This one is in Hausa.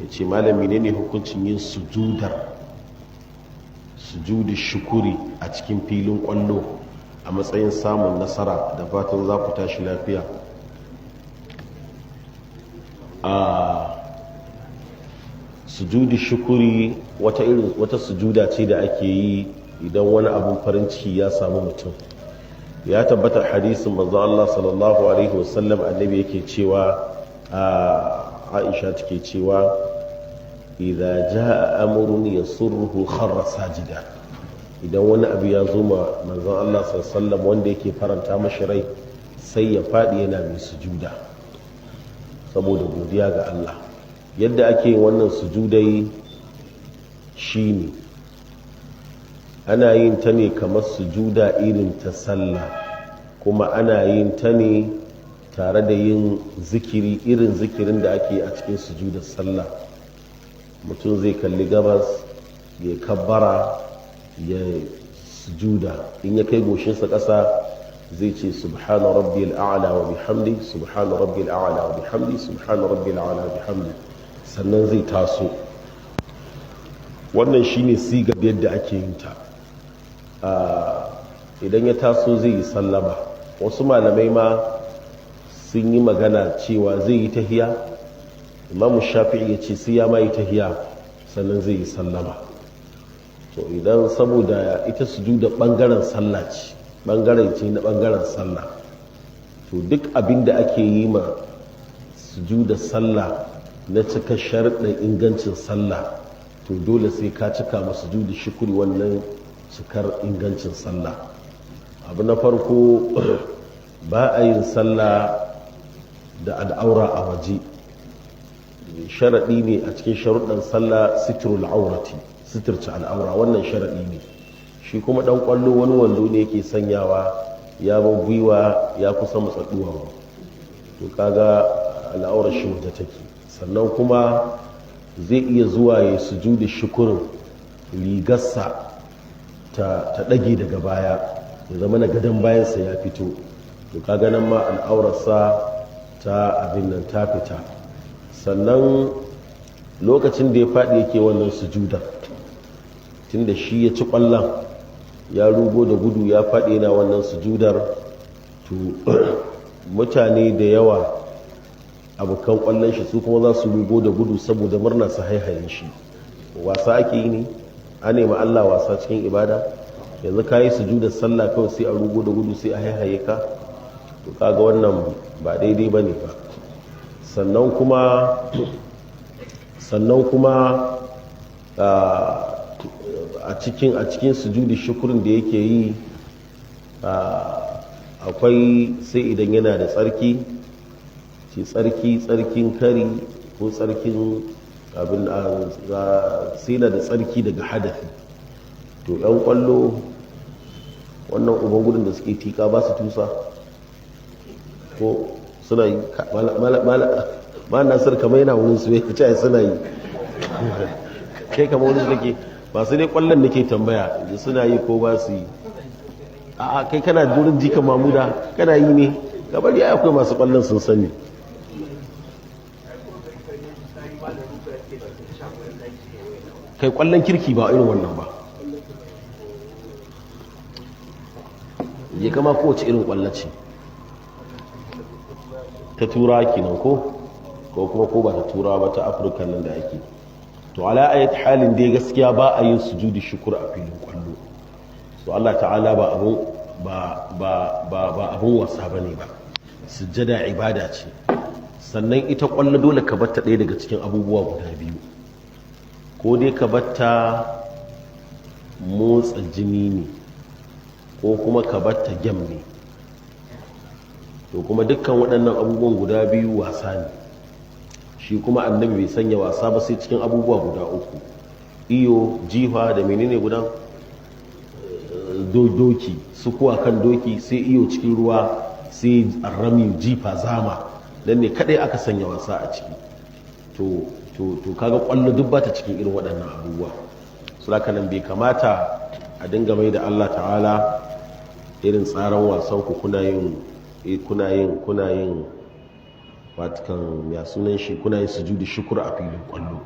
ya ce malami ne hukuncin yin sujudu shukuri a cikin filin kwallo a matsayin samun nasara, da fatan za ku tashi lafiya. A sujudu shukuri wata sujuda ce da ake yi idan wani abun farin ciki ya samu mutum. Ya tabbata hadisin manzo Allah sallallahu alaihi wasallam, annabi yake cewa, Aisha take cewa, idza jaa amrun yasurruhu kharra sajida. Idan wani abu ya zo ma manzon Allah sallallahu alaihi wasallam wanda yake faranta mashi rai, sai ya fadi yana mai sujuda saboda godiya ga Allah. Yadda ake yin wannan sujudai shine ana yin ta ne kamar sujuda irin ta sallah, kuma ana yin ta ne tare da yin zikiri irin zikirin da ake a cikin sujudar sallah. Mutum zai kalli gabas, ya kabbara, ya sujuda. In ya kai goshinsa ƙasa zai ce subhana rabbiyal a'la wa bihamdi, subhana rabbiyal a'la wa bihamdi, subhana rabbiyal a'la wa bihamdi, sannan zai taso. wannan shine sigar yadda ake yin ta. Idan ya taso zai yi sallama. Wasu malamai ma sun yi magana cewa zai yi tahiya. Imam Shafi'i ya ce sai ya ma yi tahiya sannan zai yi sallama. To idan saboda ita sujuda bangaren sallah ce, bangaren ce na bangaren sallah, to duk abin da ake yi ma sujuda sallah na cika sharuɗin ingancin sallah, to dole sai ka cika ma sujudu shukuri wannan cikar ingancin sallah. Abu na farko, ba a yin sallah da al'aura a waje. Sharaɗi ne a cikin sharuɗan sallah sitrul aurati, sitirce al'aura, wannan sharaɗi ne. Shi kuma ɗan ƙwallo wani wando ne yake sanyawa ya bar gwiwa ya kusa matsaɗuwa, to kaga al'aurar shi waje take. Sannan kuma zai iya zuwa ya sujudu shukurin rigarsa ta ɗage daga baya, ya zama na gadon bayansa ya fito, to kaga nan ma al'aurarsa ta abin nan ta fita. Sannan lokacin da ya faɗi yake wannan sujudar, tunda shi ya ci ƙwallon ya rugo da gudu ya faɗi yana wannan sujudar, to mutane da yawa abokan ƙwallon shi su kuma za su rugo da gudu saboda murna su haihaye shi. Wasa ake yi ne, a nema Allah wasa cikin ibada. Yanzu ka yi sujudar sallah kawai sai a rugo da gudu sai a haihaye ka, to kaga wannan ba daidai ba ne ba. Sannan kuma a cikin sujudi shukurin da yake yi, akwai sai idan yana da tsarki, tsarkin kari ko tsarkin abin sai na da tsarki daga hadafi. To yan kwallo wannan uban gudun da suke tika ba su tusa ko suna yi? ma nasir kamar yana wurin su ya ce suna yi. Kai kamar wurin su kake, masu dai kwallon nake tambaya suna yi ko ba su yi. A kai kana durin jika mamuda kana yi ne, gabar ya akwai masu kwallon sun sani. Kai kwallon kirki ba irin wannan ba, ya kama kowace irin kwallo ce ta tura kenan ko kuma ko ba ta tura ba ta afirka nan da ake. To ala ayat halin dai gaskiya ba a yin sujudi shukur a filin kwallo. So Allah ta'ala ba abun wasa bane ba, sujjada ibada ce. Sannan ita kwallo dole ka batta ɗaya daga cikin abubuwa guda biyu, ko dai ka batta motsa jini ne ko kuma ka batta gyam ne. To kuma dukkan waɗannan abubuwan guda biyu wasa ne. Shi kuma annabi bai sanya wasa ba sai cikin abubuwa guda uku: iyo, jifa da menene gudan doki, sukuwa kan doki, sai iyo cikin ruwa, sai rami, jifa, zama. Dan ne kadai aka sanya wasa a ciki. To kaga kwallo duk bata cikin irin waɗannan abubuwa. So haka nan bai kamata a dinga mai da Allah ta'ala irin tsaron wasan ku kuna yin watakan ya sunan shi kuna yin sujudi shukur a filin kwallo